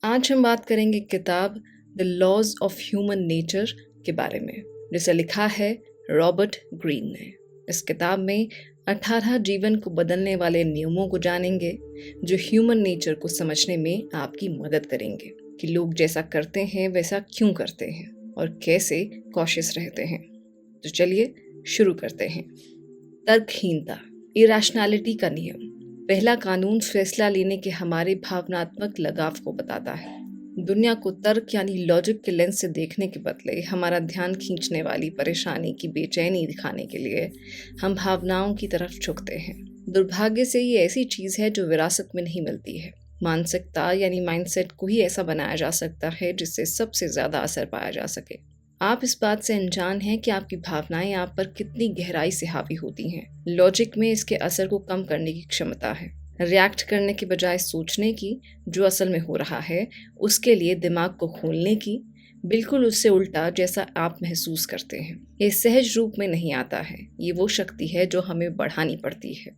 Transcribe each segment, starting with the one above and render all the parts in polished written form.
आज हम बात करेंगे किताब the laws of human nature के बारे में, जिसे लिखा है रॉबर्ट ग्रीन ने। इस किताब में 18 जीवन को बदलने वाले नियमों को जानेंगे जो ह्यूमन नेचर को समझने में आपकी मदद करेंगे कि लोग जैसा करते हैं वैसा क्यों करते हैं और कैसे कॉशियस रहते हैं। तो चलिए शुरू करते हैं। तर्कहीनता, इरैशनैलिटी का नियम। पहला कानून फैसला लेने के हमारे भावनात्मक लगाव को बताता है। दुनिया को तर्क यानी लॉजिक के लेंस से देखने के बदले हमारा ध्यान खींचने वाली परेशानी की बेचैनी दिखाने के लिए हम भावनाओं की तरफ झुकते हैं। दुर्भाग्य से ये ऐसी चीज़ है जो विरासत में नहीं मिलती है। मानसिकता यानी माइंडसेट को ही ऐसा बनाया जा सकता है जिससे सबसे ज़्यादा असर पाया जा सके। आप इस बात से अनजान हैं कि आपकी भावनाएं आप पर कितनी गहराई से हावी होती हैं। लॉजिक में इसके असर को कम करने की क्षमता है। रिएक्ट करने के बजाय सोचने की, जो असल में हो रहा है उसके लिए दिमाग को खोलने की, बिल्कुल उससे उल्टा जैसा आप महसूस करते हैं। ये सहज रूप में नहीं आता है। ये वो शक्ति है जो हमें बढ़ानी पड़ती है।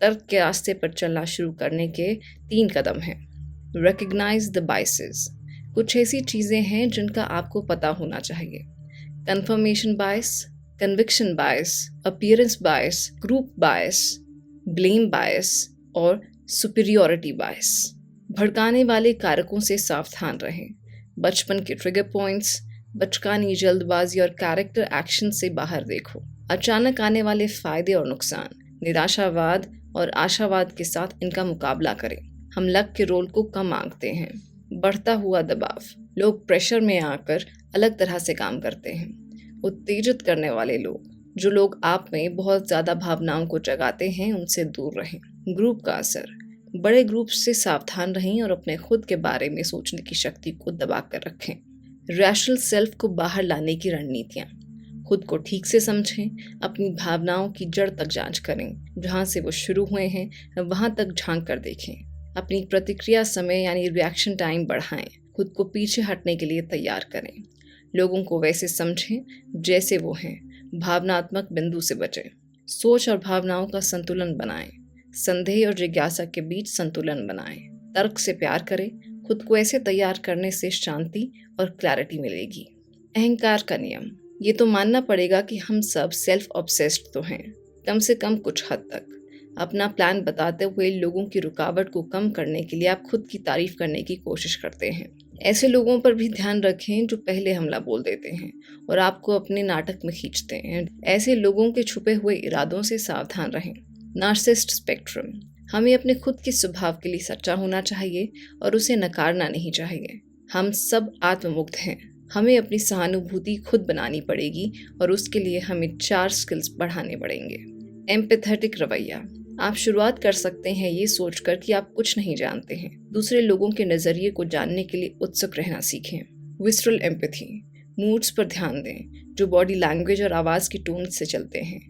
तर्क के रास्ते पर चलना शुरू करने के 3 कदम हैं। Recognise the biases. कुछ ऐसी चीज़ें हैं जिनका आपको पता होना चाहिए। Confirmation bias, conviction bias, appearance bias, group bias, blame bias और सुपीरियॉरिटी बायस। भड़काने वाले कारकों से सावधान रहें। बचपन के ट्रिगर पॉइंट्स, बचकानी जल्दबाजी और कैरेक्टर एक्शन से बाहर देखो। अचानक आने वाले फायदे और नुकसान, निराशावाद और आशावाद के साथ इनका मुकाबला करें। हम लक के रोल को कम आंकते हैं। बढ़ता हुआ दबाव, लोग प्रेशर में आकर अलग तरह से काम करते हैं। उत्तेजित करने वाले लोग, जो लोग आप में बहुत ज़्यादा भावनाओं को जगाते हैं, उनसे दूर रहें। ग्रुप का असर, बड़े ग्रुप से सावधान रहें और अपने खुद के बारे में सोचने की शक्ति को दबा कर रखें। रैशनल सेल्फ को बाहर लाने की रणनीतियाँ, खुद को ठीक से समझें, अपनी भावनाओं की जड़ तक जांच करें। जहाँ से वो शुरू हुए हैं वहाँ तक झांक कर देखें। अपनी प्रतिक्रिया समय यानी रिएक्शन टाइम बढ़ाएं। खुद को पीछे हटने के लिए तैयार करें। लोगों को वैसे समझें जैसे वो हैं। भावनात्मक बिंदु से बचें। सोच और भावनाओं का संतुलन बनाएं। संदेह और जिज्ञासा के बीच संतुलन बनाएं। तर्क से प्यार करें। खुद को ऐसे तैयार करने से शांति और क्लैरिटी मिलेगी। अहंकार का नियम, ये तो मानना पड़ेगा कि हम सब सेल्फ ऑब्सेस्ड तो हैं, कम से कम कुछ हद तक। अपना प्लान बताते हुए लोगों की रुकावट को कम करने के लिए आप खुद की तारीफ करने की कोशिश करते हैं। ऐसे लोगों पर भी ध्यान रखें जो पहले हमला बोल देते हैं और आपको अपने नाटक में खींचते हैं। ऐसे लोगों के छुपे हुए इरादों से सावधान रहें। नार्सिसिस्ट स्पेक्ट्रम, हमें अपने खुद के स्वभाव के लिए सच्चा होना चाहिए और उसे नकारना नहीं चाहिए। हम सब आत्ममुक्त हैं। हमें अपनी सहानुभूति खुद बनानी पड़ेगी और उसके लिए हमें 4 स्किल्स बढ़ाने पड़ेंगे। एम्पैथेटिक रवैया, आप शुरुआत कर सकते हैं ये सोचकर कि आप कुछ नहीं जानते हैं। दूसरे लोगों के नज़रिए को जानने के लिए उत्सुक रहना सीखें। विसरल एम्पैथी, मूड्स पर ध्यान दें जो बॉडी लैंग्वेज और आवाज़ की टोन से चलते हैं।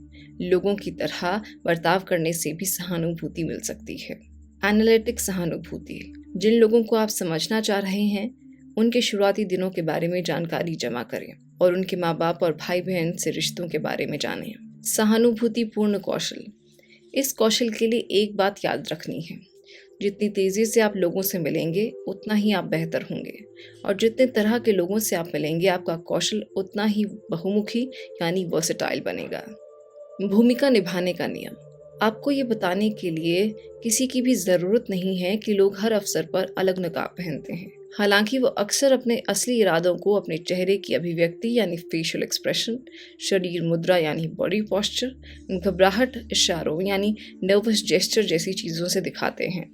लोगों की तरह बर्ताव करने से भी सहानुभूति मिल सकती है। एनालिटिक सहानुभूति, जिन लोगों को आप समझना चाह रहे हैं उनके शुरुआती दिनों के बारे में जानकारी जमा करें और उनके माँ बाप और भाई बहन से रिश्तों के बारे में जानें। सहानुभूतिपूर्ण कौशल, इस कौशल के लिए एक बात याद रखनी है, जितनी तेज़ी से आप लोगों से मिलेंगे उतना ही आप बेहतर होंगे और जितने तरह के लोगों से आप मिलेंगे आपका कौशल उतना ही बहुमुखी यानी वर्सेटाइल बनेगा। भूमिका निभाने का नियम, आपको ये बताने के लिए किसी की भी ज़रूरत नहीं है कि लोग हर अवसर पर अलग नकाब पहनते हैं। हालांकि वो अक्सर अपने असली इरादों को अपने चेहरे की अभिव्यक्ति यानी फेशियल एक्सप्रेशन, शरीर मुद्रा यानी बॉडी पोस्चर, घबराहट इशारों यानी नर्वस जेस्चर जैसी चीज़ों से दिखाते हैं।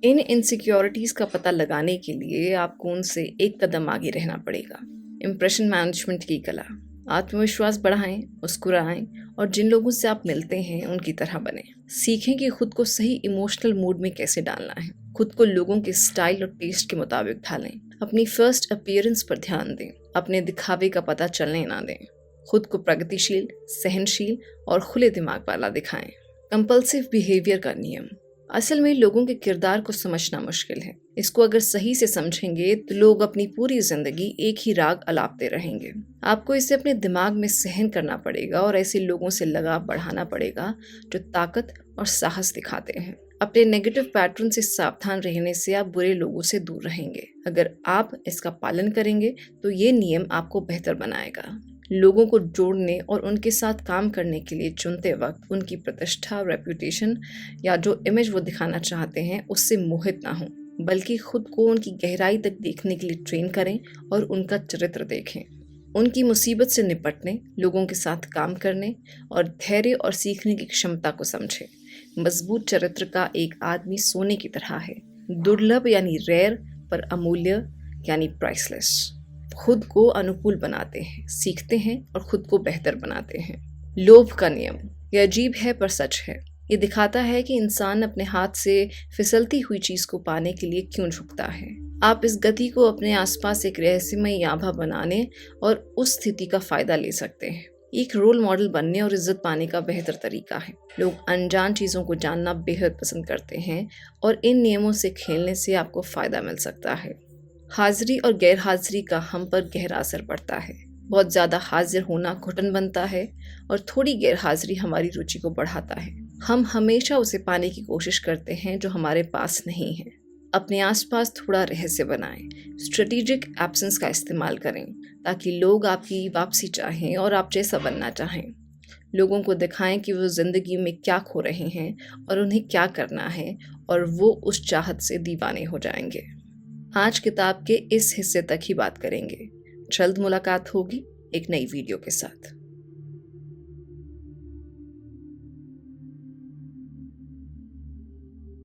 इन इनसिक्योरिटीज़ का पता लगाने के लिए आपको उनसे एक कदम आगे रहना पड़ेगा। इम्प्रेशन मैनेजमेंट की कला, आत्मविश्वास बढ़ाएं, मुस्कुराएं और जिन लोगों से आप मिलते हैं उनकी तरह बने। सीखें कि खुद को सही इमोशनल मूड में कैसे डालना है। खुद को लोगों के स्टाइल और टेस्ट के मुताबिक ढालें। अपनी फर्स्ट अपीयरेंस पर ध्यान दें। अपने दिखावे का पता चलने ना दें। खुद को प्रगतिशील, सहनशील और खुले दिमाग वाला दिखाएं। कंपल्सिव बिहेवियर का नियम, असल में लोगों के किरदार को समझना मुश्किल है। इसको अगर सही से समझेंगे तो लोग अपनी पूरी जिंदगी एक ही राग अलापते रहेंगे। आपको इसे अपने दिमाग में सहन करना पड़ेगा और ऐसे लोगों से लगाव बढ़ाना पड़ेगा जो ताकत और साहस दिखाते हैं। अपने नेगेटिव पैटर्न से सावधान रहने से आप बुरे लोगों से दूर रहेंगे। अगर आप इसका पालन करेंगे तो ये नियम आपको बेहतर बनाएगा। लोगों को जोड़ने और उनके साथ काम करने के लिए चुनते वक्त उनकी प्रतिष्ठा, रेपुटेशन या जो इमेज वो दिखाना चाहते हैं उससे मोहित ना हों, बल्कि खुद को उनकी गहराई तक देखने के लिए ट्रेन करें और उनका चरित्र देखें। उनकी मुसीबत से निपटने, लोगों के साथ काम करने और धैर्य और सीखने की क्षमता को समझें। मजबूत चरित्र का एक आदमी सोने की तरह है, दुर्लभ यानी रेयर, पर अमूल्य यानी प्राइसलेस। खुद को अनुकूल बनाते हैं, सीखते हैं और खुद को बेहतर बनाते हैं। लोभ का नियम, यह अजीब है पर सच है। ये दिखाता है कि इंसान अपने हाथ से फिसलती हुई चीज को पाने के लिए क्यों झुकता है। आप इस गति को अपने आसपास एक रहस्यमय आभा बनाने और उस स्थिति का फायदा ले सकते हैं। एक रोल मॉडल बनने और इज्जत पाने का बेहतर तरीका है। लोग अनजान चीज़ों को जानना बेहद पसंद करते हैं और इन नियमों से खेलने से आपको फ़ायदा मिल सकता है। हाजिरी और गैर हाजिरी का हम पर गहरा असर पड़ता है। बहुत ज़्यादा हाजिर होना घुटन बनता है और थोड़ी गैर हाजिरी हमारी रुचि को बढ़ाता है। हम हमेशा उसे पाने की कोशिश करते हैं जो हमारे पास नहीं है। अपने आसपास थोड़ा रहस्य बनाएं। स्ट्रेटेजिक एब्सेंस का इस्तेमाल करें ताकि लोग आपकी वापसी चाहें और आप जैसा बनना चाहें। लोगों को दिखाएं कि वो ज़िंदगी में क्या खो रहे हैं और उन्हें क्या करना है, और वो उस चाहत से दीवाने हो जाएंगे। आज किताब के इस हिस्से तक ही बात करेंगे। जल्द मुलाकात होगी एक नई वीडियो के साथ।